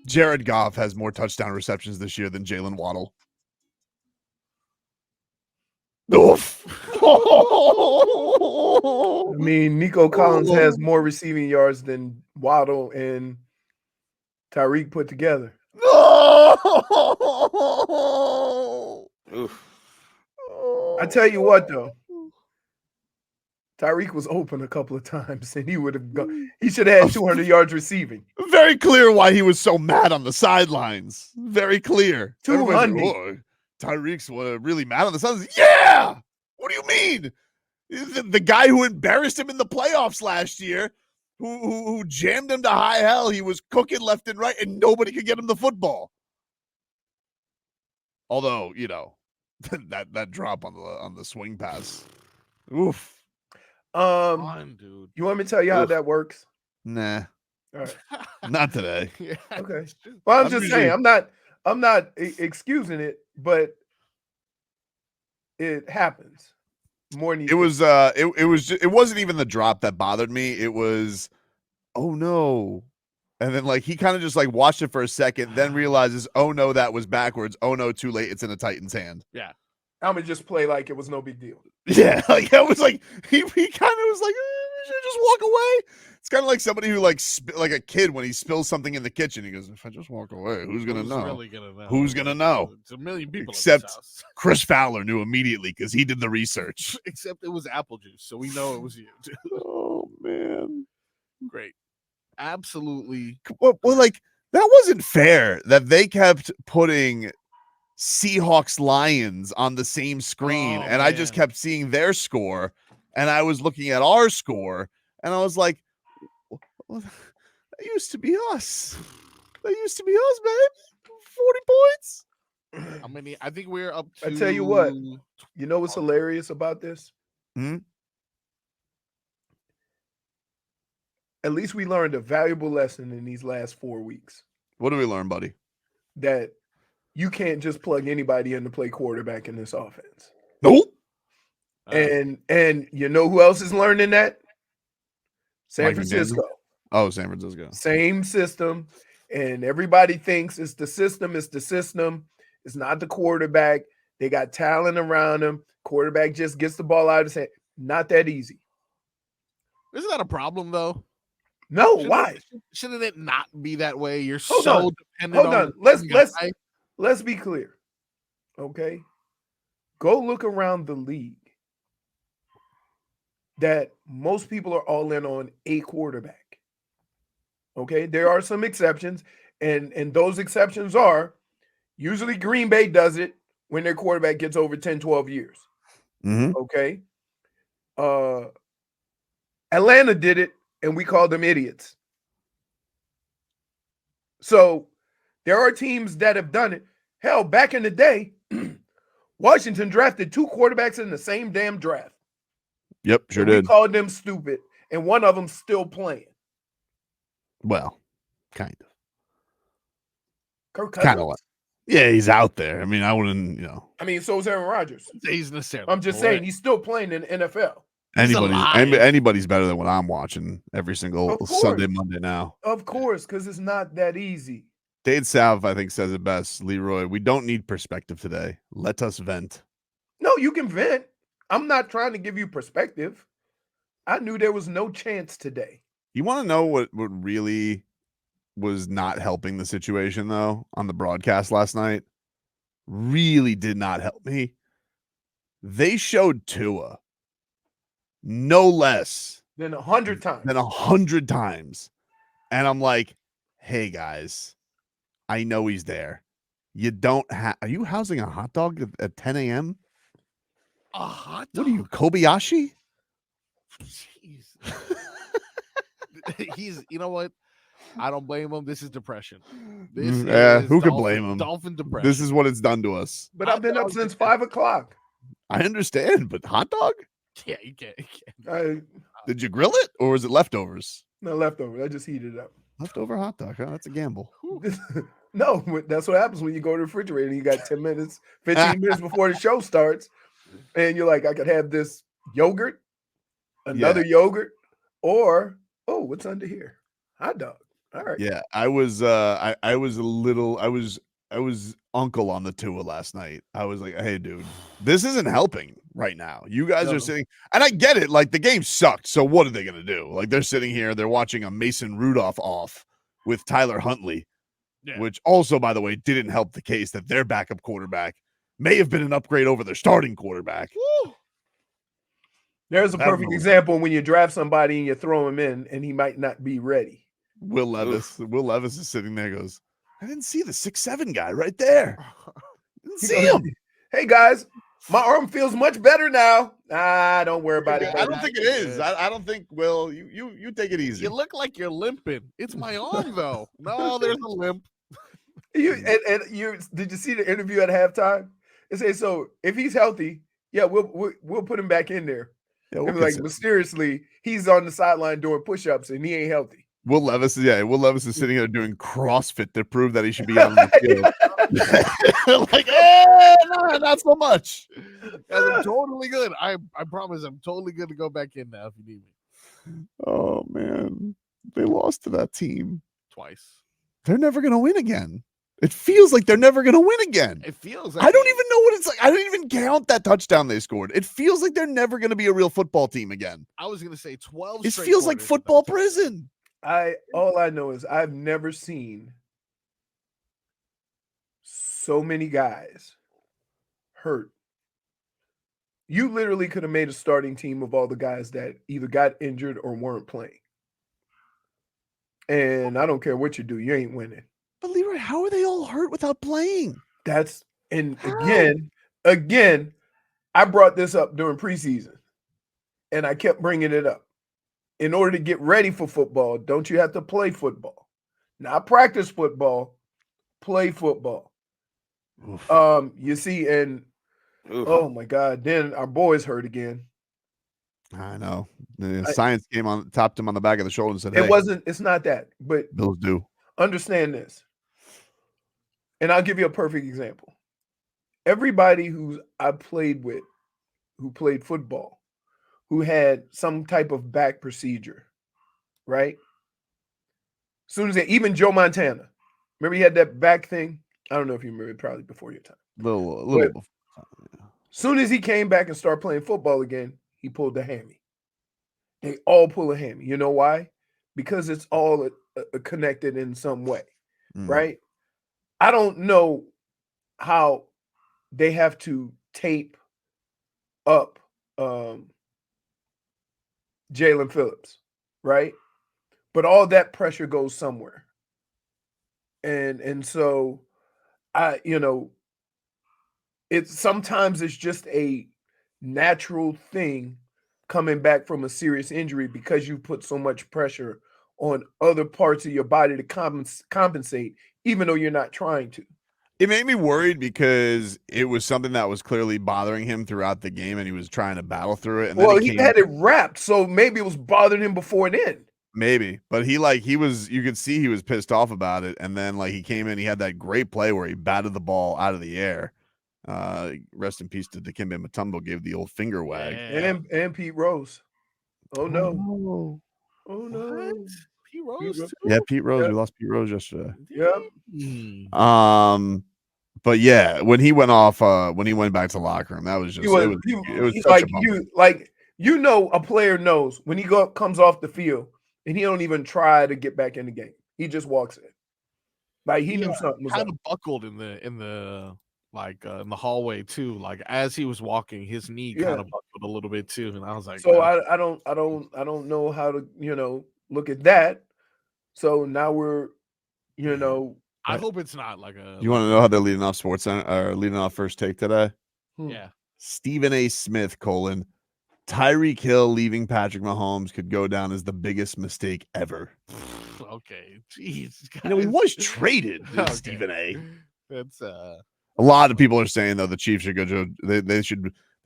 Jared Goff has more touchdown receptions this year than Jalen Waddle. Oof. I mean, Nico Collins has more receiving yards than Waddle and Tyreek put together. Oof. I tell you what, though, Tyreek was open a couple of times, and he would have gone. He should have had 200 yards receiving. Very clear why he was so mad on the sidelines. Very clear. 200. Like, oh, Tyreek's really mad on the sidelines. Yeah. What do you mean? The guy who embarrassed him in the playoffs last year, who jammed him to high hell, he was cooking left and right, and nobody could get him the football. Although, you know, that drop on the swing pass. Oof. Dude. You want me to tell you how that works? Nah. All right. Not today. Yeah. Okay. Well, I'm just saying, I'm not excusing it, but it happens more than it was it wasn't even the drop that bothered me. It was, oh no. And then like he kind of just like watched it for a second, then realizes, oh no, that was backwards. Oh no, too late. It's in a Titan's hand. Yeah. I'm gonna just play like it was no big deal. Yeah, like I was like he kind of was like, we should just walk away. It's kind of like somebody who like like a kid when he spills something in the kitchen. He goes, if I just walk away, who's gonna know? Really gonna know? Who's gonna know? It's a million people. Except in this house. Chris Fowler knew immediately because he did the research. Except it was apple juice, so we know it was you. Oh man, great, absolutely. Well, like that wasn't fair that they kept putting Seahawks Lions on the same screen, and I just kept seeing their score, and I was looking at our score, and I was like, well, that used to be us. That used to be us, babe. 40 points. How many? I think we're up to. I tell you what, you know what's hilarious about this? At least we learned a valuable lesson in these last 4 weeks. What did we learn, buddy? That you can't just plug anybody in to play quarterback in this offense. Nope. And you know who else is learning that? San Francisco. Oh, San Francisco. Same system. And everybody thinks it's the system. It's the system. It's not the quarterback. They got talent around them. Quarterback just gets the ball out of his hand. Not that easy. Isn't that a problem, though? No, why? Shouldn't it not be that way? You're Hold dependent on. Let's be clear. Okay? Go look around the league. That most people are all in on a quarterback. Okay? There are some exceptions, and those exceptions are usually Green Bay does it when their quarterback gets over 10, 12 years. Okay? Atlanta did it, and we called them idiots. So there are teams that have done it. Hell, back in the day, Washington drafted 2 quarterbacks in the same damn draft. Yep, sure did. We called them stupid, and one of them still playing. Well, kind of. Kirk Cousins. Kind of like. Yeah, he's out there. I mean, I wouldn't, you know. I mean, so is Aaron Rodgers. He's necessarily. I'm just saying he's still playing in the NFL. Anybody's better than what I'm watching every single Sunday, Monday now. Of course, because it's not that easy. Dade South, I think, says it best. Leroy, we don't need perspective today. Let us vent. No, you can vent. I'm not trying to give you perspective. I knew there was no chance today. You want to know what really was not helping the situation, though, on the broadcast last night? Really did not help me. They showed Tua no less than 100 times. And I'm like, hey, guys, I know he's there. You don't have. Are you housing a hot dog at 10 a.m.? A hot dog? What are you, Kobayashi? Jeez. He's, you know what? I don't blame him. This is depression. Who could blame him? Dolphin depression. This is what it's done to us. But I've been up since 5 o'clock. I understand, but hot dog? Yeah, you can't. Did you grill it or was it leftovers? No, leftovers. I just heated it up. Leftover hot dog, huh? That's a gamble. No, that's what happens when you go to the refrigerator and you got 10 minutes, 15 minutes before the show starts. And you're like, I could have this yogurt, another yogurt, or, oh, what's under here? Hot dog. All right. Yeah, I was I was a little I was uncle on the Tua last night. I was like, hey dude, this isn't helping right now. You guys No. are sitting, and I get it, like the game sucked. So what are they gonna do? Like they're sitting here, they're watching a Mason Rudolph off with Tyler Huntley, Yeah. which also, by the way, didn't help the case that their backup quarterback may have been an upgrade over their starting quarterback. Woo. There's a I don't perfect know. example when you draft somebody and you throw him in and he might not be ready. Will Levis is sitting there, goes, I didn't see the 6'7" guy right there. Didn't He see goes, him. hey guys, my arm feels much better now. Don't worry about it. I baby. don't think it is. I don't think. Will you take it easy? You look like you're limping. It's my arm though. No, there's a limp. You did you see the interview at halftime? It says so if he's healthy, yeah, we'll put him back in there. Yeah, And like mysteriously, he's on the sideline doing push-ups and he ain't healthy. Will Levis is sitting there doing CrossFit to prove that he should be on the field. Like, no, not so much. Guys, I'm totally good. I promise I'm totally good to go back in now if you need me. Oh man, they lost to that team. Twice. They're never gonna win again. It feels like they're never gonna win again. It feels like I don't even know what it's like. I don't even count that touchdown they scored. It feels like they're never gonna be a real football team again. I was gonna say 12. It straight feels like quarters football without prison. All I know is I've never seen so many guys hurt. You literally could have made a starting team of all the guys that either got injured or weren't playing. And I don't care what you do, you ain't winning. But Leroy, how are they all hurt without playing? Again, I brought this up during preseason and I kept bringing it up. In order to get ready for football, don't you have to play football? Not practice football, play football. Oof. You see, and oh my God, then our boys hurt again. I know. The science came on, tapped him on the back of the shoulder and said, hey, It's not that, but Bills do. Understand this. And I'll give you a perfect example. Everybody who I played with, who played football, who had some type of back procedure, right? Soon as even Joe Montana, remember he had that back thing? I don't know if you remember, probably before your time. Little But before. soon as he came back and started playing football again, he pulled the hammy. They all pull a hammy. You know why? Because it's all connected in some way, right? I don't know how they have to tape up Jalen Phillips, right? But all that pressure goes somewhere. And so sometimes it's just a natural thing coming back from a serious injury because you put so much pressure on other parts of your body to compensate, even though you're not trying to. It made me worried because it was something that was clearly bothering him throughout the game, and he was trying to battle through it. And well, then he had it wrapped, so maybe it was bothering him before then. Maybe, but you could see he was pissed off about it, and then he came in, he had that great play where he batted the ball out of the air. Rest in peace to Dikembe Mutombo, gave the old finger wag. Yeah. And Pete Rose. Oh no. Oh no. What? Pete Rose too? Yeah, Pete Rose. Yeah. We lost Pete Rose yesterday. Yep. But yeah, when he went off, when he went back to the locker room, that was just it was such a bummer. A player knows when he comes off the field and he don't even try to get back in the game. He just walks in. Like he knew something was kind up. of buckled in the hallway too. Like as he was walking, his knee kind of buckled a little bit too. And I was like, so I don't know how to look at that. So now we're I hope it's not like a. You want to know how they're leading off Sports Center or leading off First Take today? Yeah. Stephen A. Smith, Tyreek Hill leaving Patrick Mahomes could go down as the biggest mistake ever. Okay. Jeez. He was traded, Okay. Stephen A. That's A lot of people are saying though the Chiefs should go. They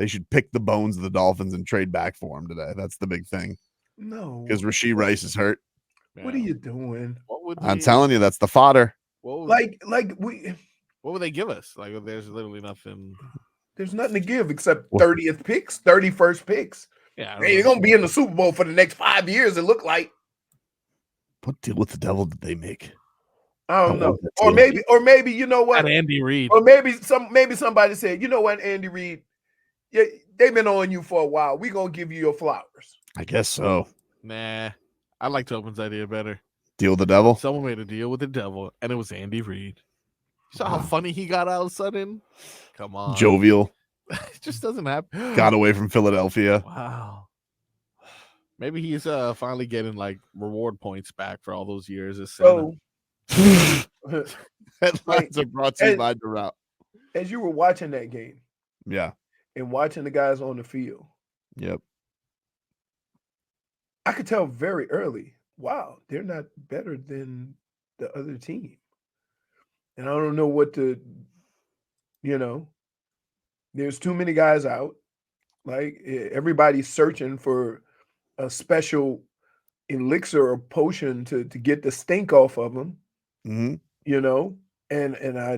should pick the bones of the Dolphins and trade back for him today. That's the big thing. No, because Rashee Rice is hurt. What are you doing? I'm telling you, that's the fodder. What would they give us? Like, there's literally nothing. There's nothing to give except 30th picks, 31st picks. Yeah, you're gonna be in the Super Bowl for the next 5 years. It looked like. What deal with the devil did they make? I don't What know. was that Or deal? maybe you know what? And Andy Reid. Or maybe somebody said, you know what, Andy Reid, yeah, they've been on you for a while. We're gonna give you your flowers. I guess so. Nah, I like Tobin's idea better. Deal with the devil. Someone made a deal with the devil, and it was Andy Reid. You saw how Wow. funny he got all of a sudden? Come on. Jovial. It just doesn't happen. Got away from Philadelphia. Wow. Maybe he's finally getting like reward points back for all those years as Santa. So Headlines are brought to you by Drought. as you were watching that game Yeah. and watching the guys on the field, Yep. I could tell very early, wow, they're not better than the other team. And I don't know what to, there's too many guys out. Like everybody's searching for a special elixir or potion to get the stink off of them, Mm-hmm. and I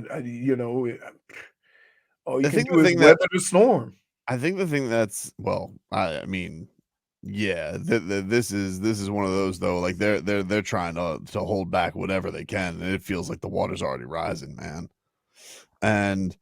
all you I can think do is weather the storm. I think the thing that's I mean, yeah, this is one of those though. Like they're trying to hold back whatever they can, and it feels like the water's already rising, man. And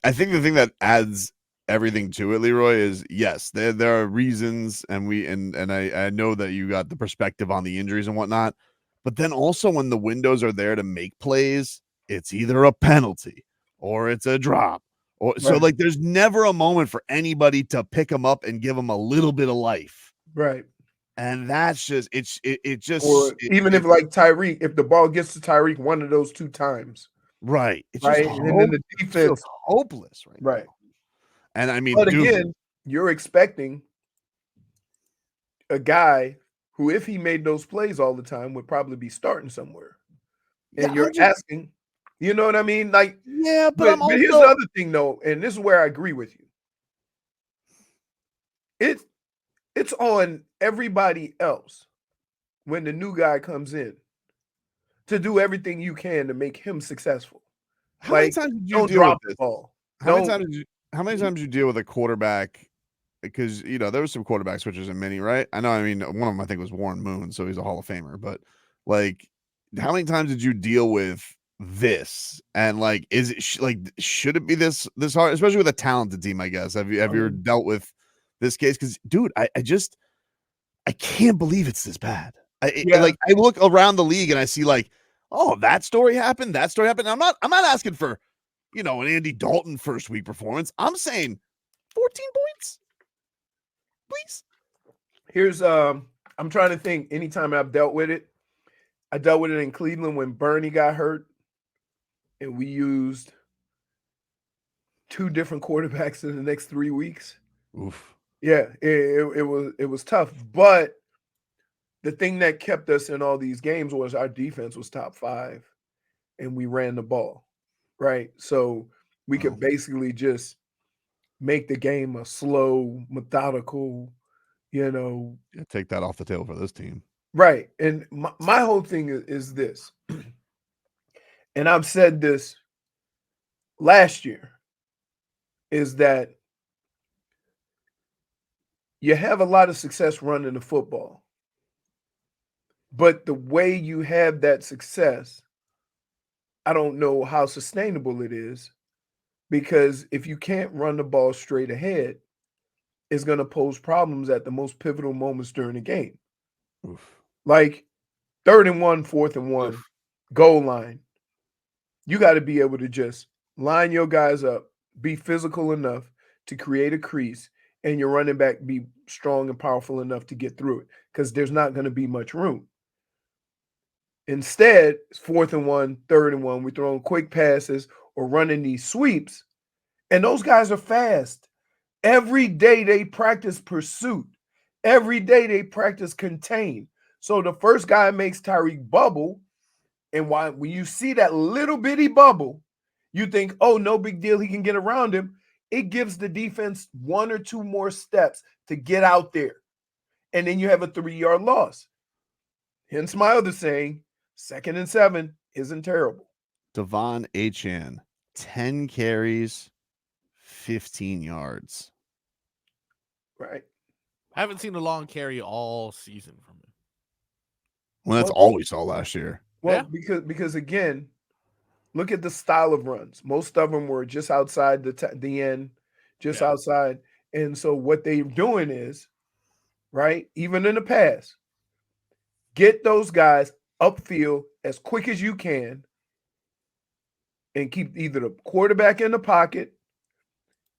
I think the thing that adds everything to it, Leroy, is yes, there are reasons, and I know that you got the perspective on the injuries and whatnot, but then also when the windows are there to make plays, it's either a penalty or it's a drop. So Right. like there's never a moment for anybody to pick them up and give them a little bit of life. Right. And that's just Even if like Tyreek, if the ball gets to Tyreek one of those two times. Right. It's Right. just And then the it defense feels hopeless right. now. And I mean, But dude, again, you're expecting a guy who, if he made those plays all the time, would probably be starting somewhere. And you're asking, you know what I mean? Like, yeah, but here's the other thing though, and this is where I agree with you. It's on everybody else when the new guy comes in to do everything you can to make him successful. How many times did you don't deal drop with this? the ball. How many times did you deal with a quarterback? Because there was some quarterback switches in mini, right? I know. I mean, one of them I think was Warren Moon, so he's a Hall of Famer. But like, how many times did you deal with this? And like, is it should it be this hard, especially with a talented team? I guess have you ever dealt with this case? Because dude, I can't believe it's this bad. I look around the league and I see like, oh, that story happened. I'm not asking for, an Andy Dalton first week performance. I'm saying 14 points, please. Here's I'm trying to think. Anytime I've dealt with it, I dealt with it in Cleveland when Bernie got hurt, and we used 2 different quarterbacks in the next 3 weeks. Oof. Yeah, it was tough, but the thing that kept us in all these games was our defense was top 5, and we ran the ball, right? So we could basically just make the game a slow, methodical, take that off the table for this team. Right. And my whole thing is this, and I've said this last year, is that you have a lot of success running the football, but the way you have that success, I don't know how sustainable it is, because if you can't run the ball straight ahead, it's going to pose problems at the most pivotal moments during the game. Oof. Like 3rd and 1, 4th and 1, goal line. You got to be able to just line your guys up, be physical enough to create a crease, and your running back be strong and powerful enough to get through it, because there's not going to be much room. Instead, it's 4th and 1, 3rd and 1. We're throwing quick passes or running these sweeps, and those guys are fast. Every day they practice pursuit. Every day they practice contain. So the first guy makes Tyreek bubble, and when you see that little bitty bubble, you think, oh, no big deal, he can get around him. It gives the defense 1 or 2 more steps to get out there, and then you have a 3-yard loss. Hence my other saying, 2nd and 7 isn't terrible. Devon Achane, 10 carries, 15 yards. Right. I haven't seen a long carry all season from him. Well, that's all we saw last year. Well, because again, look at the style of runs. Most of them were just outside the end, just outside. And so what they're doing is, right, even in the past, get those guys upfield as quick as you can and keep either the quarterback in the pocket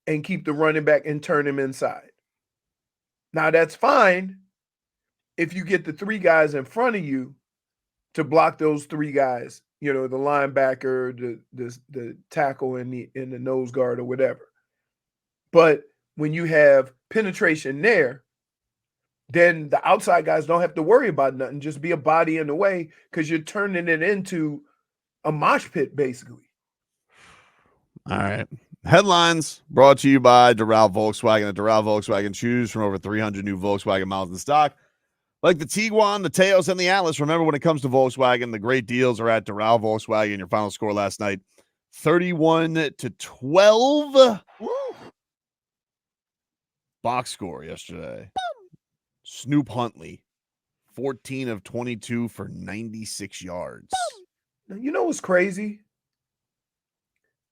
and keep the running back and turn him inside. Now, that's fine if you get the three guys in front of you to block those three guys, the linebacker, the tackle, and the nose guard or whatever. But when you have penetration there, then the outside guys don't have to worry about nothing. Just be a body in the way because you're turning it into a mosh pit, basically. All right. Headlines brought to you by Doral Volkswagen. At Doral Volkswagen, choose from over 300 new Volkswagen models in stock. Like the Tiguan, the Teos, and the Atlas. Remember, when it comes to Volkswagen, the great deals are at Doral Volkswagen. Your final score last night, 31-12. Woo. Box score yesterday. Snoop Huntley, 14 of 22 for 96 yards. Now, you know what's crazy?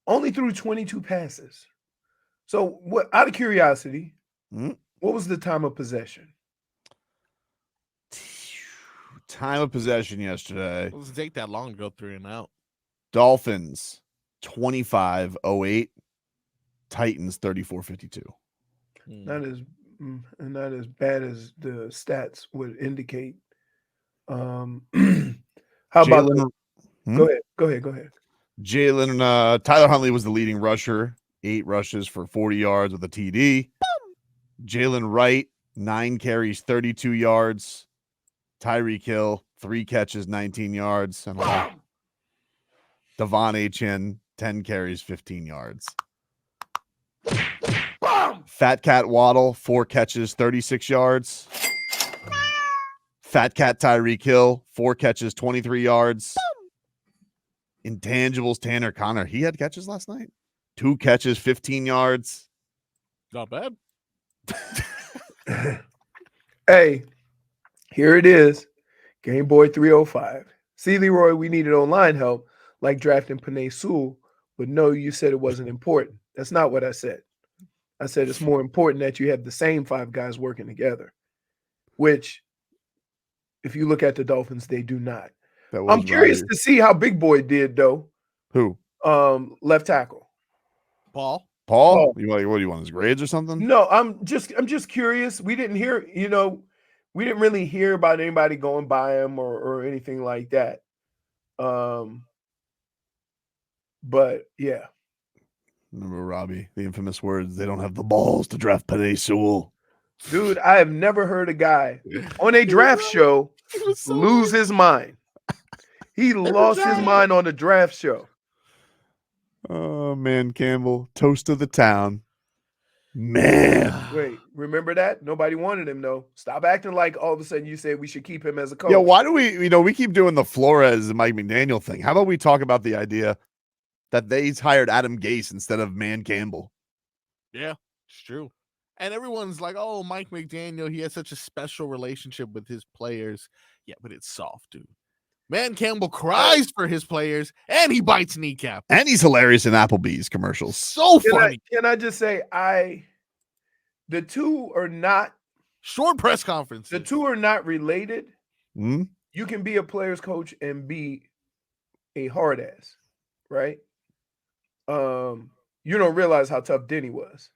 Only threw 22 passes. So, what? Out of curiosity, what was the time of possession? Time of possession yesterday. It doesn't take that long to go 3 and out. Dolphins 25-08. Titans 34-52. Not as bad as the stats would indicate. How about Go ahead. Tyler Huntley was the leading rusher, 8 rushes for 40 yards with a TD. Jalen Wright, 9 carries, 32 yards. Tyreek Hill, 3 catches, 19 yards. And Devon Achane, 10 carries, 15 yards. Fat Cat Waddle, 4 catches, 36 yards. Fat Cat Tyreek Hill, 4 catches, 23 yards. Intangibles Tanner Connor, he had catches last night. 2 catches, 15 yards. Not bad. Hey, here it is. Game Boy 305. See, Leroy, we needed online help, like drafting Penei Sewell, but no, you said it wasn't important. That's not what I said. I said it's more important that you have the same 5 guys working together, which, if you look at the Dolphins, they do not. I'm curious to see how Big Boy did, though. Who? Left tackle. Paul? Paul. What do you want, his grades or something? No, I'm just curious. We didn't hear, we didn't really hear about anybody going by him or anything like that. But yeah. Remember, Robbie, the infamous words, they don't have the balls to draft Penei Sewell. Dude, I have never heard a guy on a draft show lose his mind. He lost his mind on the draft show. Oh, man, Campbell, toast of the town. Man. Wait, remember that? Nobody wanted him, though. Stop acting like all of a sudden you said we should keep him as a coach. Yeah, why do we keep doing the Flores and Mike McDaniel thing? How about we talk about the idea that they hired Adam Gase instead of Man Campbell? Yeah, it's true. And everyone's like, oh, Mike McDaniel, he has such a special relationship with his players. Yeah, but it's soft, dude. Man Campbell cries for his players, and he bites kneecap. And he's hilarious in Applebee's commercials. So funny. Can I just say, the two are not short press conferences. The two are not related. Mm-hmm. You can be a player's coach and be a hard ass, right? You don't realize how tough Denny was.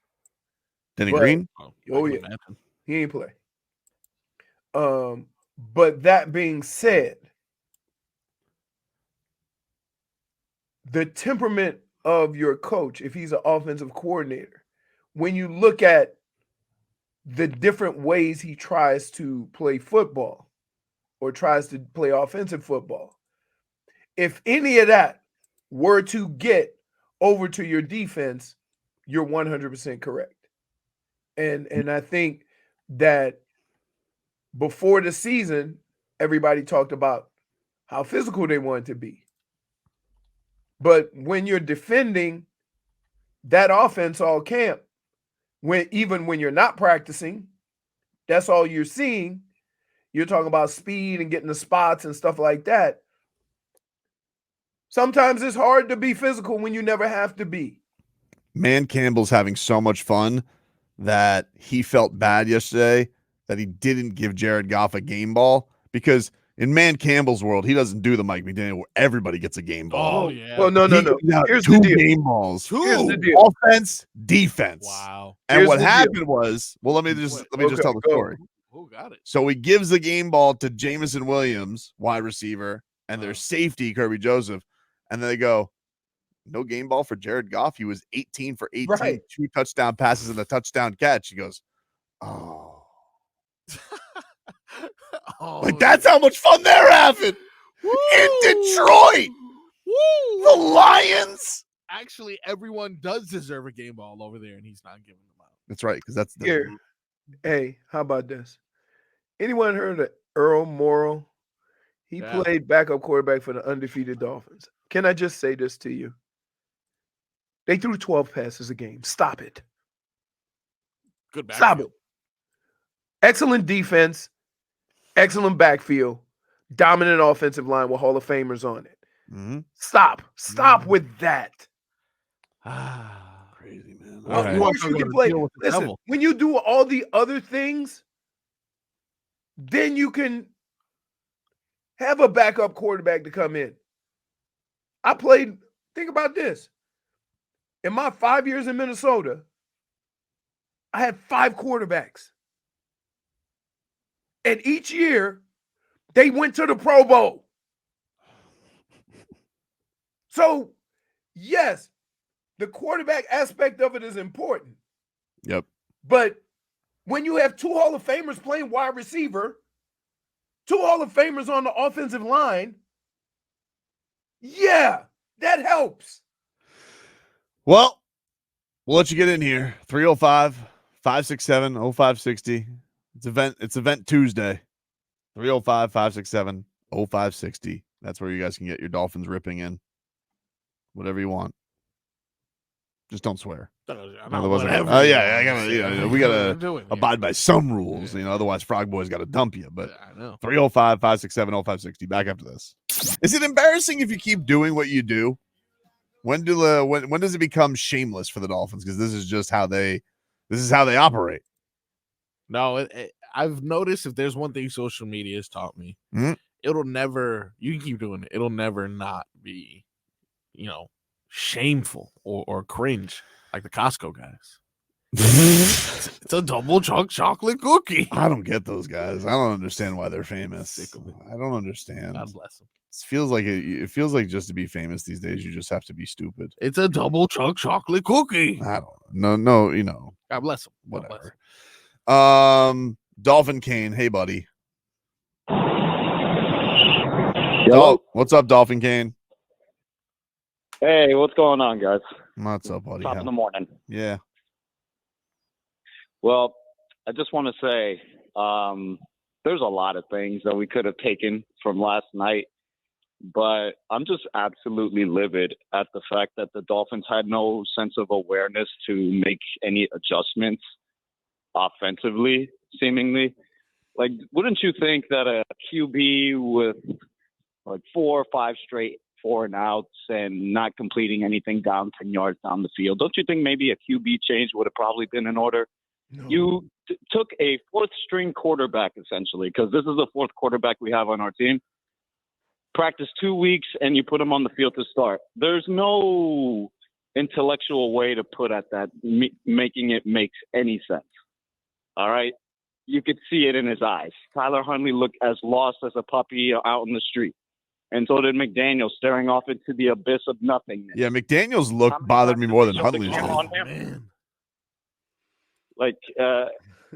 Denny Green? Oh yeah, he ain't play. But that being said, the temperament of your coach, if he's an offensive coordinator, when you look at the different ways he tries to play football or tries to play offensive football, if any of that were to get over to your defense, you're 100% correct. And I think that before the season, everybody talked about how physical they wanted to be. But when you're defending that offense all camp, even when you're not practicing, that's all you're seeing. you're talking about speed and getting the spots and stuff like that. Sometimes it's hard to be physical when you never have to be. Man Campbell's having so much fun that he felt bad yesterday that he didn't give Jared Goff a game ball, because in Man Campbell's world, he doesn't do the Mike McDaniel where everybody gets a game ball. Oh, yeah. Well, no. Here's two the deal. game balls. Here's the deal. Offense, defense. Wow. And Here's what the happened was, well, let me just tell the go. story. Who got it? So he gives the game ball to Jameson Williams, wide receiver, and their safety, Kirby Joseph. And then they go, no game ball for Jared Goff. He was 18 for 18, Right. 2 touchdown passes and a touchdown catch. He goes, oh. Oh, Like, that's how much fun they're having in Detroit. Woo! The Lions. Actually, everyone does deserve a game ball over there, and he's not giving them out. That's right, because that's the Here. Hey, how about this? Anyone heard of Earl Morrall? He Yeah. played backup quarterback for the undefeated Dolphins. Can I just say this to you? They threw 12 passes a game. Stop it. Good back. Stop it. Excellent defense, excellent backfield, dominant offensive line with Hall of Famers on it. Mhm. Stop with that. Crazy, man. Well, All Of you right. want course you to can play. deal with the Listen, devil. when you do all the other things, then you can have a backup quarterback to come in. I played, think about this. In my 5 years in Minnesota, I had 5 quarterbacks. And each year, they went to the Pro Bowl. So, yes, the quarterback aspect of it is important. Yep. But when you have 2 Hall of Famers playing wide receiver, 2 Hall of Famers on the offensive line, yeah, that helps. Well, we'll let you get in here. 305-567-0560. It's event Tuesday. 305-567-0560. That's where you guys can get your Dolphins ripping in. Whatever you want. Just don't swear. Otherwise, we gotta abide by some rules. Otherwise Frog Boy's got to dump you. But I know. 305-567-0560. Back after this. Is it embarrassing if you keep doing what you do? When does it become shameless for the Dolphins? Because this is how they operate. No, I've noticed if there's one thing social media has taught me, it'll never. You can keep doing it. It'll never not be, shameful or cringe like the Costco guys. It's a double chunk chocolate cookie. I don't get those guys. I don't understand why they're famous. Sick of it. I don't understand. God bless them. It feels like just to be famous these days, you just have to be stupid. It's a double chunk chocolate cookie. I don't know. God bless them. Whatever. Dolphin Kane. Hey, buddy. Hello? What's up, Dolphin Kane? Hey, what's going on, guys? What's up, buddy? Top of the morning. Yeah. Well, I just want to say there's a lot of things that we could have taken from last night, but I'm just absolutely livid at the fact that the Dolphins had no sense of awareness to make any adjustments offensively, seemingly. Like, wouldn't you think that a QB with like 4 or 5 straight 4-and-outs and not completing anything down 10 yards down the field, don't you think maybe a QB change would have probably been in order? No. You took a 4th-string quarterback, essentially, because this is the 4th quarterback we have on our team. Practice 2 weeks, and you put him on the field to start. There's no intellectual way to put at that, making it make any sense. All right? You could see it in his eyes. Tyler Huntley looked as lost as a puppy out in the street. And so did McDaniel, staring off into the abyss of nothingness. Yeah, McDaniel's look bothered me more than Huntley's Come did. on, man. Like,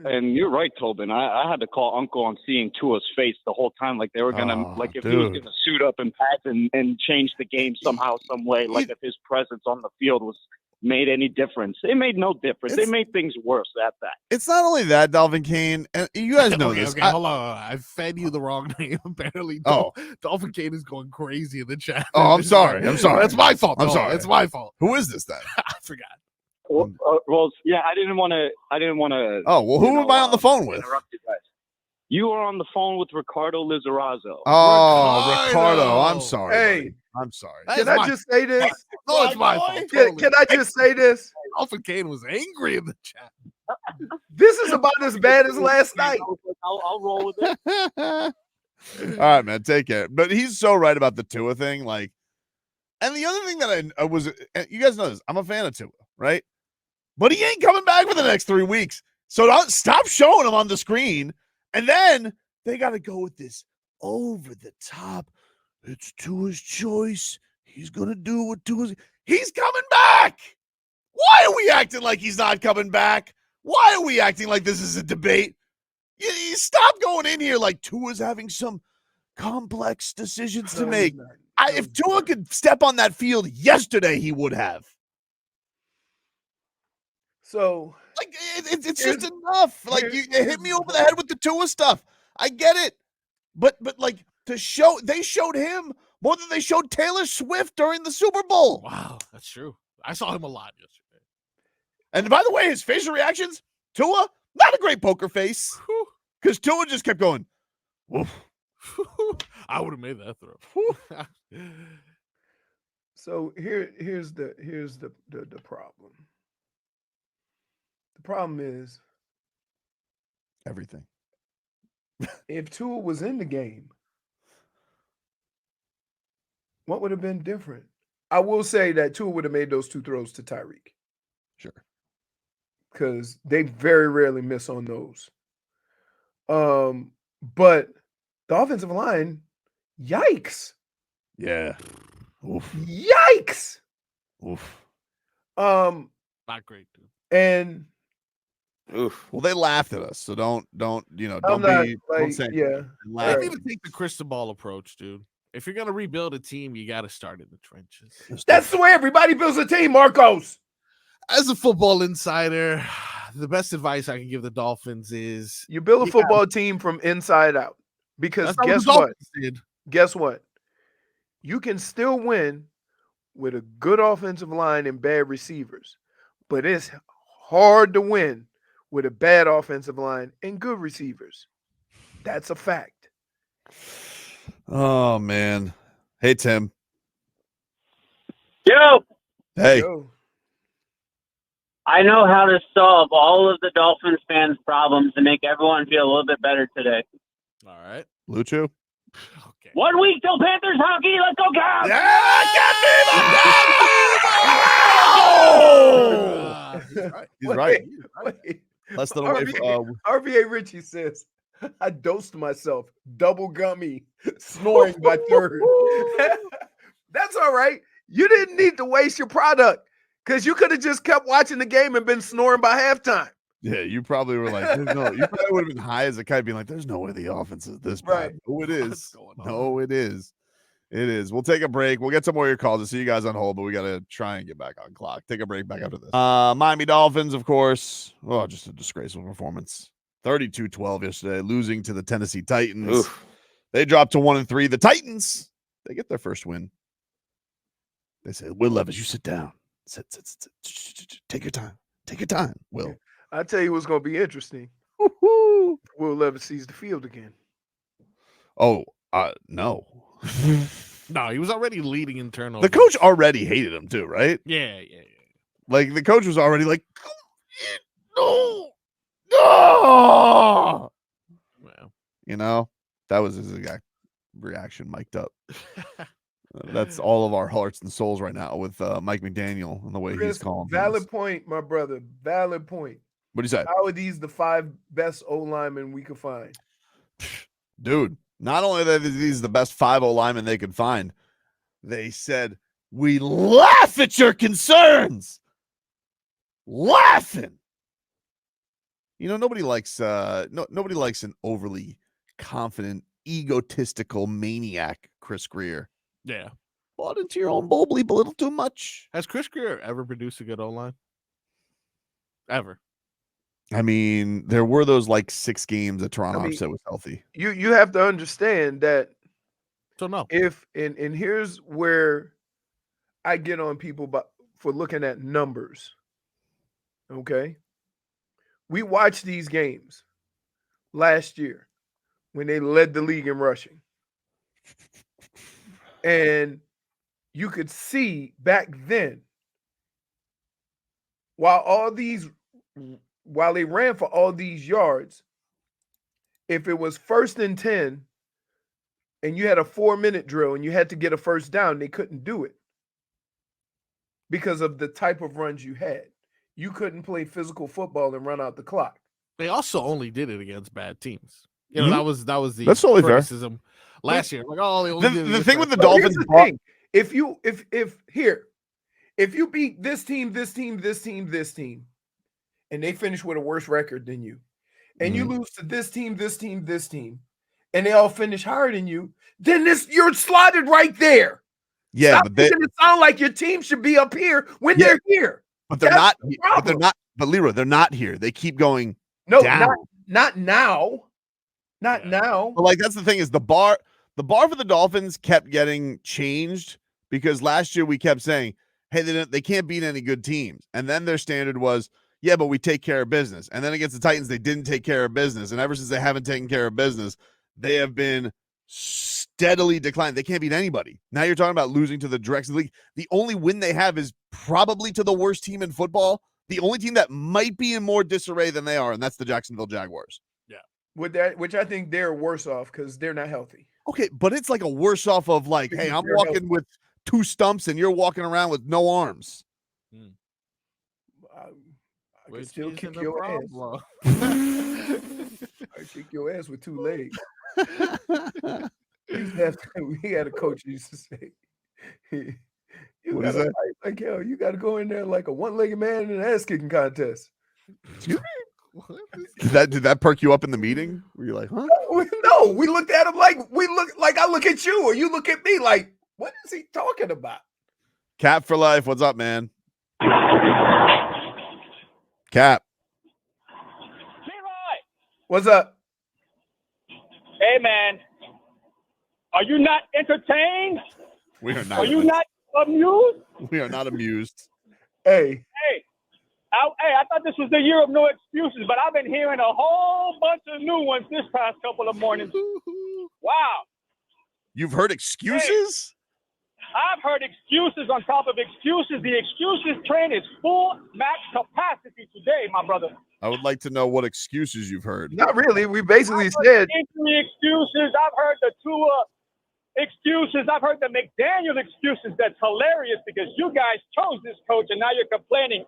and you're right, Tobin. I had to call Uncle on seeing Tua's face the whole time. Like they were gonna, if he was gonna suit up and pads and change the game somehow, some way. Like if his presence on the field was made any difference. It made no difference. It made things worse at that. It's not only that, Dolphin Kane, and you guys know this. Okay, hold on. I fed you the wrong name. Apparently, Dolphin Kane is going crazy in the chat. Oh, I'm sorry. That's my fault. I'm sorry. It's my fault. Who is this then? I forgot. Well, yeah, I didn't want to. Oh, well, who am I on the phone with? Interrupt you guys. You are on the phone with Ricardo Lizarazo. Oh, Ricardo. I'm Ricardo. sorry. Hey. buddy. I'm sorry. That Can is I my just say this? No, it's my boy. fault. Can, Totally. can I just say this? Alpha Kane was angry in the chat. This is about as bad as last night. I'll roll with it. All right, man. Take care. But he's so right about the Tua thing. Like, and the other thing that I was, you guys know this, I'm a fan of Tua, right? But he ain't coming back for the next 3 weeks. So don't stop showing him on the screen. And then they got to go with this over the top. It's Tua's choice. He's going to do what Tua's. He's coming back. Why are we acting like he's not coming back? Why are we acting like this is a debate? You stop going in here like Tua's having some complex decisions to No, make. he's not. If Tua could step on that field yesterday, he would have. So Like it's just enough. Like you hit me over the head with the Tua stuff. I get it, but like they showed him more than they showed Taylor Swift during the Super Bowl. Wow, that's true. I saw him a lot yesterday. And by the way, his facial reactions, Tua, not a great poker face, because Tua just kept going. Woof. I would have made that throw. So here's the problem. The problem is Everything. if Tua was in the game, what would have been different? I will say that Tua would have made those 2 throws to Tyreek Sure. because they very rarely miss on those. But the offensive line, yikes. Yeah. Oof. Yikes. Oof. Not great, dude. And Oof. Well, they laughed at us, so don't I'm be not don't like, say yeah. You laugh. need to take the crystal ball approach, dude. If you're gonna rebuild a team, you got to start in the trenches. That's the way everybody builds a team, Marcos. As a football insider, the best advice I can give the Dolphins is You build a football team from inside out. Because that's not guess the what? Dolphins did. Guess what? You can still win with a good offensive line and bad receivers, but it's hard to win with a bad offensive line and good receivers. That's a fact. Oh man. Hey Tim. Yo, Hey. Yo, I know how to solve all of the Dolphins fans' problems to make everyone feel a little bit better today. All right. Luchu. Okay. 1 week till Panthers hockey. Let's go, Cavs! He's right. Wait. Less than away from RVA Richie says, I dosed myself, double gummy, snoring by third. That's all right. You didn't need to waste your product because you could have just kept watching the game and been snoring by halftime. Yeah, you probably were like, you probably would have been high as a kite, being like, there's no way the offense is this bad. Right. No, it What's is. going on? No, it is. It is. We'll take a break. We'll get some more of your calls. I'll see you guys on hold, but we got to try and get back on clock. Take a break back after this. Miami Dolphins, of course. Oh, just a disgraceful performance. 32-12 yesterday, losing to the Tennessee Titans. Oof. They dropped to 1-3. The Titans, they get their first win. They say, Will Levis, you sit down. Sit. Take your time. Take your time, Will. I'll tell you what's going to be interesting. Woo-hoo. Will Levis sees the field again. Oh, no. No, he was already leading in turnovers. The coach already hated him too, right? Yeah. Like the coach was already like, no. Well, you know, that was his exact reaction, mic'd up. That's all of our hearts and souls right now with Mike McDaniel and the way Chris, he's calling. valid things. point, my brother. Valid point. What do you say, How are these the 5 best O linemen we could find? dude? Not only are these the best 5-0 linemen they could find, they said we laugh at your concerns. Laughing. You know, nobody likes nobody likes an overly confident, egotistical maniac, Chris Greer. Yeah. Bought into your own bull bleep a little too much. Has Chris Greer ever produced a good O-line? Ever? I mean, there were those like 6 games that Toronto I mean, upset was healthy. You have to understand that So no. if and here's where I get on people for looking at numbers. Okay. We watched these games last year. when they led the league in rushing. And you could see back then, while they ran for all these yards, if it was 1st and 10 and you had a 4-minute drill and you had to get a first down, they couldn't do it because of the type of runs you had. You couldn't play physical football and run out the clock. They also only did it against bad teams. You know, that was the That's totally fair. criticism last year. Like, oh, they only did it The against thing bad with the teams. Well, Dolphins, here's the thing. If you beat this team, and they finish with a worse record than you, and you lose to this team, and they all finish higher than you, then you're slotted right there. yeah, Stop making it sound like your team should be up here when Yeah. they're here. but they're That's not. the But they're problem. not. But Leroy, they're not here. They keep going No, down. not now. Not now. But like that's the thing is the bar for the Dolphins kept getting changed because last year we kept saying, hey, they can't beat any good teams. And then their standard was, yeah, but we take care of business. And then against the Titans, they didn't take care of business. And ever since they haven't taken care of business, they have been steadily declining. They can't beat anybody. Now you're talking about losing to the Drexel League. The only win they have is probably to the worst team in football. The only team that might be in more disarray than they are, and that's the Jacksonville Jaguars. With that, which I think they're worse off because they're not healthy. Okay, but it's like a worse off of like, hey, Because I'm they're walking healthy. with 2 stumps and you're walking around with no arms. I could Which still isn't kick a your ass. problem. I kick your ass with 2 legs. We had a coach who used to say, What is that? Like, hell, you got to go in there like a one-legged man in an ass-kicking contest. What? Did that perk you up in the meeting? Were you like, huh? No, we looked at him like I look at you or you look at me like, what is he talking about? Cap for life. What's up, man? Cap. Leroy, What's up? hey man, are you not entertained? We are not. Are you not amused? We are not amused. Hey, I thought this was the year of no excuses, but I've been hearing a whole bunch of new ones this past couple of mornings. Wow, You've heard excuses? I've heard excuses on top of excuses. The excuses train is full max capacity today, my brother. I would like to know what excuses you've heard. not really. We basically I've heard said injury excuses. I've heard the Tua excuses. I've heard the McDaniel excuses. That's hilarious because you guys chose this coach and now you're complaining.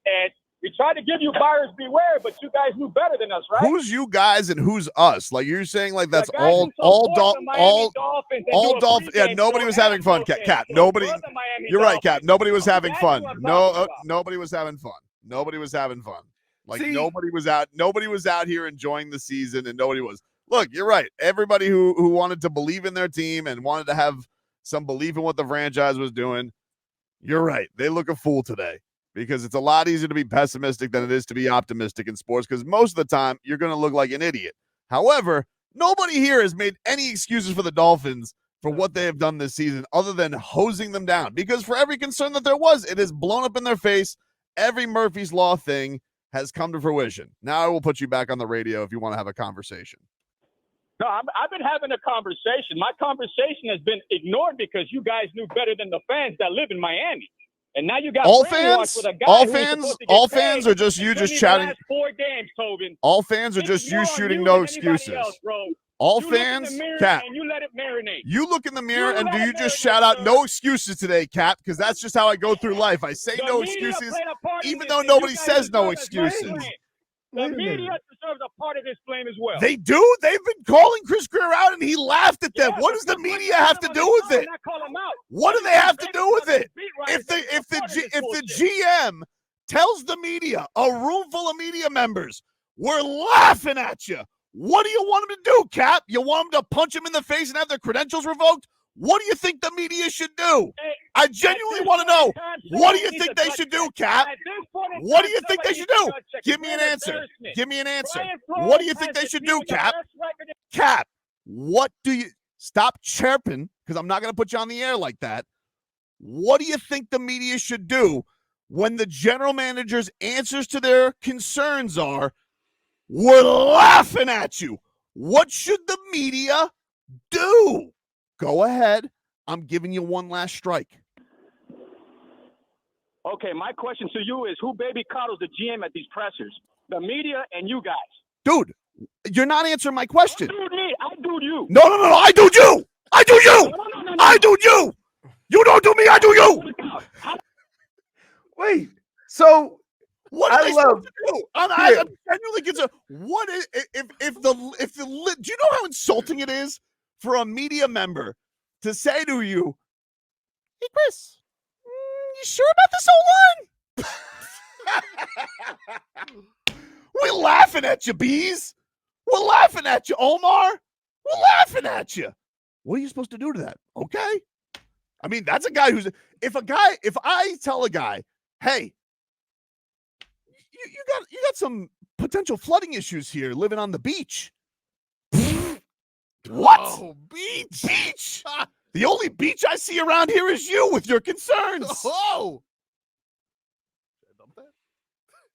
And we tried to give you buyers beware, but you guys knew better than us, right? Who's you guys and who's us? Like you're saying, like that's The guys who support the Miami Dolphins and all do a Dolphins. Yeah, pregame nobody show was having and fun. postgame Cap. show Nobody. for the Miami You're right, Cap. Dolphins. Nobody was having That's fun. what I'm No, talking about. nobody was having fun. Nobody was having fun. Like See- nobody was out. Nobody was out here enjoying the season, and nobody was. Look, you're right. Everybody who wanted to believe in their team and wanted to have some belief in what the franchise was doing, you're right. They look a fool today because it's a lot easier to be pessimistic than it is to be optimistic in sports. Because most of the time, you're going to look like an idiot. However, nobody here has made any excuses for the Dolphins for what they have done this season other than hosing them down. Because for every concern that there was, it has blown up in their face. Every Murphy's Law thing has come to fruition. Now I will put you back on the radio if you want to have a conversation. No, I've been having a conversation. My conversation has been ignored because you guys knew better than the fans that live in Miami. And now you got All brainwashed fans? with a guy All who was fans? supposed to get All paid fans, or just you and just couldn't even shouting? last 4 games, Tobin. All fans are It's just you more on shooting you no than anybody excuses. else, bro. All You look in fans, the mirror Cap. and you let it marinate. You look in the mirror You and do let you it just marinate, shout out sir. no excuses today, Cap? Because that's just how I go through life. I say The no media excuses, played a part in even this, though and nobody you guys says no deserve as much excuses. blame. The Wait a minute. media deserves a part of this blame as well. They do. They've been calling Chris Greer out, and he laughed at them. Yeah, what but does the you put media them have to on do the with show it? and not call them out. What do You they have to think do with the it? beat writers If the are part of this bullshit. GM tells the media, a room full of media members, we're laughing at you. What do you want them to do, Cap? You want them to punch them in the face and have their credentials revoked? What do you think the media should do? Hey, I genuinely want to know. What do you think they should do, Cap? At this point in What do time, you think they somebody should needs do? a gut check. Give It's me an an answer. embarrassment. Give me an answer. Brian What do you Flores think they has should to do, with the Cap? best record in- Cap, what do you stop chirping? Because I'm not going to put you on the air like that. What do you think the media should do when the general manager's answers to their concerns are, we're laughing at you? What should the media do? Go ahead. I'm giving you one last strike. Okay, my question to you is, who baby coddles the GM at these pressers? The media and you guys. Dude, you're not answering my question. Don't do me. I do you. No. I do you. I do you. No. I do you. You don't do me. I do you. Wait, so What I are they love- supposed to do? I'm genuinely concerned. What if the do you know how insulting it is for a media member to say to you, "Hey Chris, you sure about this O-line?" We're laughing at you, Bees. We're laughing at you, Omar. We're laughing at you. What are you supposed to do to that? Okay. I mean, that's a guy who's if I tell a guy, hey, you got some potential flooding issues here living on the beach. What? Oh, beach. Beach? The only beach I see around here is you with your concerns. Oh.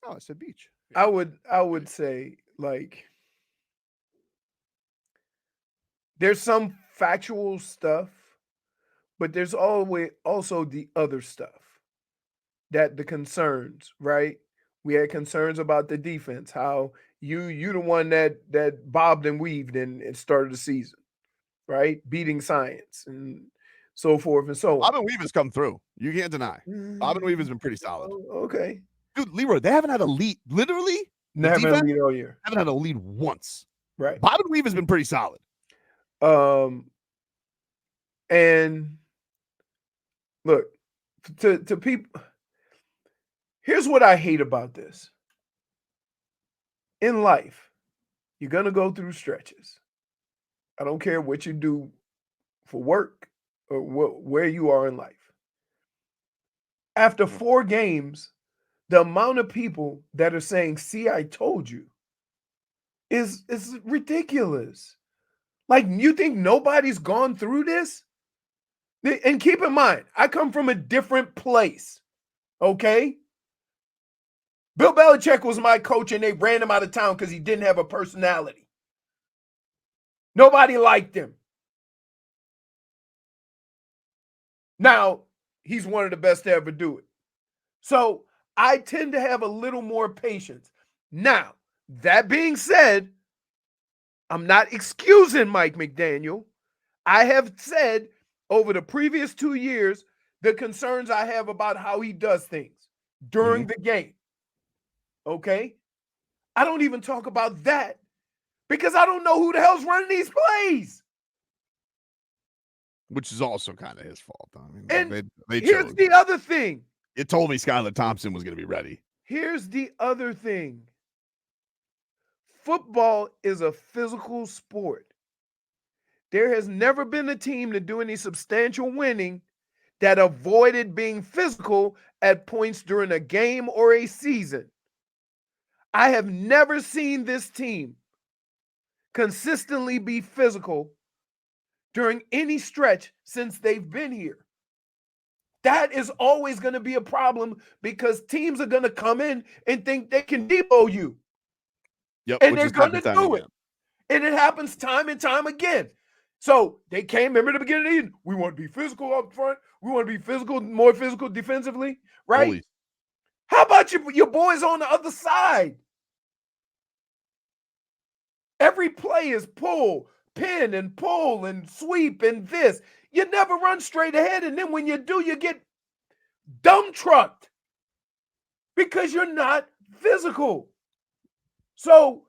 Oh, I said beach. I would say, like, there's some factual stuff, but there's always also the other stuff that the concerns, right? We had concerns about the defense, how you the one that bobbed and weaved and started the season, right? Beating science and so forth and so on. Bob and Weave has come through. You can't deny. Bob and Weave has been pretty solid. Okay. Dude, Leroy, they haven't had a lead. Literally, Never defense? lead all year. haven't had a lead once. Right. Bob and Weave has been pretty solid. And look, to people, here's what I hate about this. In life, you're gonna go through stretches. I don't care what you do for work or where you are in life. After 4 games, the amount of people that are saying, "See, I told you," is ridiculous. Like, you think nobody's gone through this? And keep in mind, I come from a different place, okay? Bill Belichick was my coach, and they ran him out of town because he didn't have a personality. Nobody liked him. Now, he's one of the best to ever do it. So I tend to have a little more patience. Now, that being said, I'm not excusing Mike McDaniel. I have said over the previous 2 years the concerns I have about how he does things during the game. Okay? I don't even talk about that because I don't know who the hell's running these plays. Which is also kind of his fault. I mean, And they here's chose. the other thing. It told me Skylar Thompson was going to be ready. Here's the other thing. Football is a physical sport. There has never been a team to do any substantial winning that avoided being physical at points during a game or a season. I have never seen this team consistently be physical during any stretch since they've been here. That is always going to be a problem because teams are going to come in and think they can depot you. Yep, And which they're is time going and to time do again. it. And it happens time and time again. So they came, remember the beginning of the season? We want to be physical up front. We want to be physical, more physical defensively, right? Holy- How about your boys on the other side? Every play is pull, pin, and pull, and sweep, and this. You never run straight ahead, and then when you do, you get dumb trucked because you're not physical. So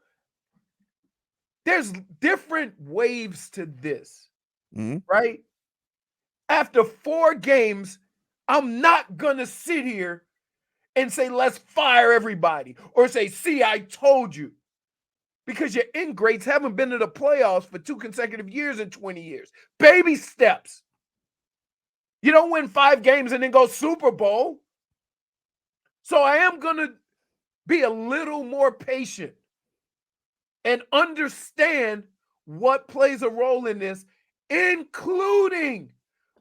there's different waves to this, right? After 4 games, I'm not going to sit here and say, let's fire everybody or say, see, I told you. Because your ingrates haven't been to the playoffs for 2 consecutive years in 20 years. Baby steps. You don't win 5 games and then go Super Bowl. So I am going to be a little more patient and understand what plays a role in this, including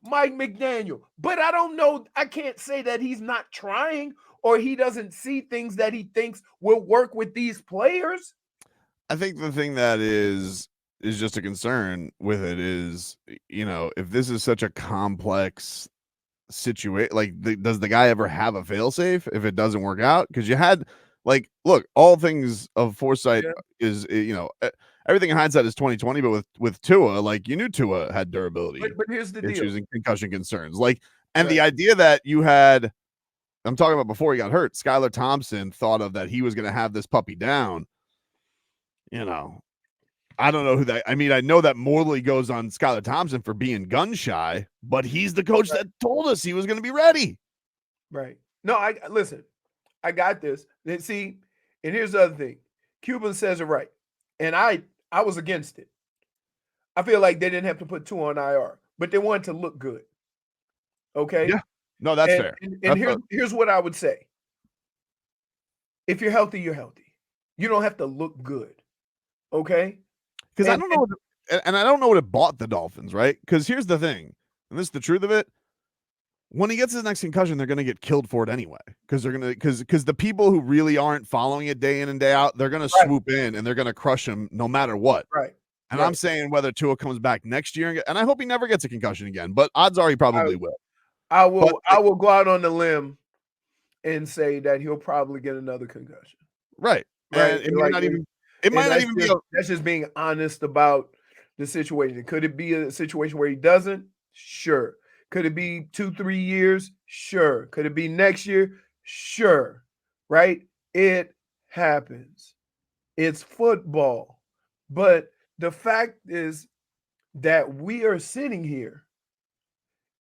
Mike McDaniel. But I don't know, I can't say that he's not trying or he doesn't see things that he thinks will work with these players. I think the thing that is is just a concern with it is, if this is such a complex situation, like does the guy ever have a failsafe if it doesn't work out? Because you had look, all things of foresight is everything in hindsight is 2020, but with Tua, you knew Tua had durability But here's the issues deal. and concussion concerns. The idea that you had, I'm talking about before he got hurt, Skylar Thompson thought of that he was going to have this puppy down. I don't know who that. I mean, I know that Morley goes on Skylar Thompson for being gun shy, but he's the coach that told us he was going to be ready. Right. No, listen. I got this. And see, and here's the other thing. Cuban says it right, and I was against it. I feel like they didn't have to put Tua on IR, but they wanted to look good. Okay. Yeah. No, that's fair. And here's what I would say. If you're healthy, you're healthy. You don't have to look good. Okay. Because I don't know, and I don't know what it bought the Dolphins, right? Because here's the thing, and this is the truth of it. When he gets his next concussion, they're going to get killed for it anyway. Because the people who really aren't following it day in and day out, they're going to swoop in and they're going to crush him no matter what. Right. And I'm saying whether Tua comes back next year, and I hope he never gets a concussion again, but odds are he probably will. I will go out on the limb and say that he'll probably get another concussion. Right. And it might not even be. That's just being honest about the situation. Could it be a situation where he doesn't? Sure. Could it be 2-3 years? Sure. Could it be next year? Sure. Right? It happens. It's football. But the fact is that we are sitting here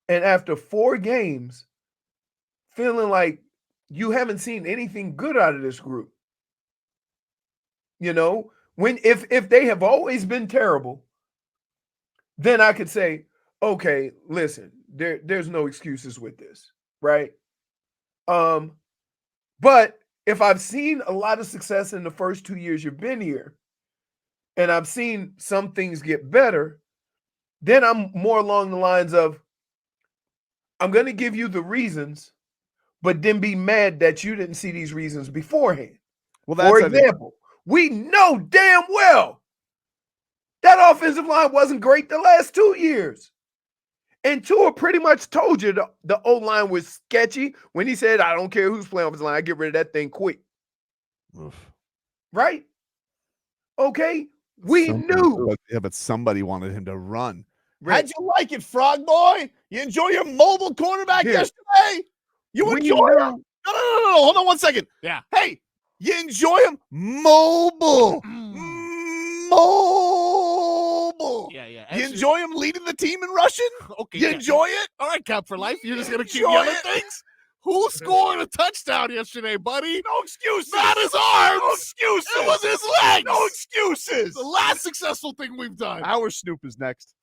and after 4 games feeling like you haven't seen anything good out of this group. If they have always been terrible, then I could say, okay, listen, there's no excuses with this, right? But if I've seen a lot of success in the first 2 years you've been here, and I've seen some things get better, then I'm more along the lines of, I'm going to give you the reasons, but then be mad that you didn't see these reasons beforehand. Well, for example, we know damn well that offensive line wasn't great the last 2 years. And Tua pretty much told you the O-line was sketchy when he said, I don't care who's playing offensive line, I get rid of that thing quick. Oof. Right? Okay? We knew. Yeah, but somebody wanted him to run. Right. How'd you like it, Frog Boy? You enjoy your mobile quarterback yesterday? You enjoy him? No. Hold on 1 second. Yeah. Hey, you enjoy him? Mobile. Mobile. Yeah. You enjoy him leading the team in rushing? Okay. You enjoy it? All right, Cap for life. You're just going to keep Enjoy yelling it? things? Who scored a touchdown yesterday, buddy? No excuses. Not his arms. No excuses. It was his legs. No excuses. The last successful thing we've done. Our Snoop is next.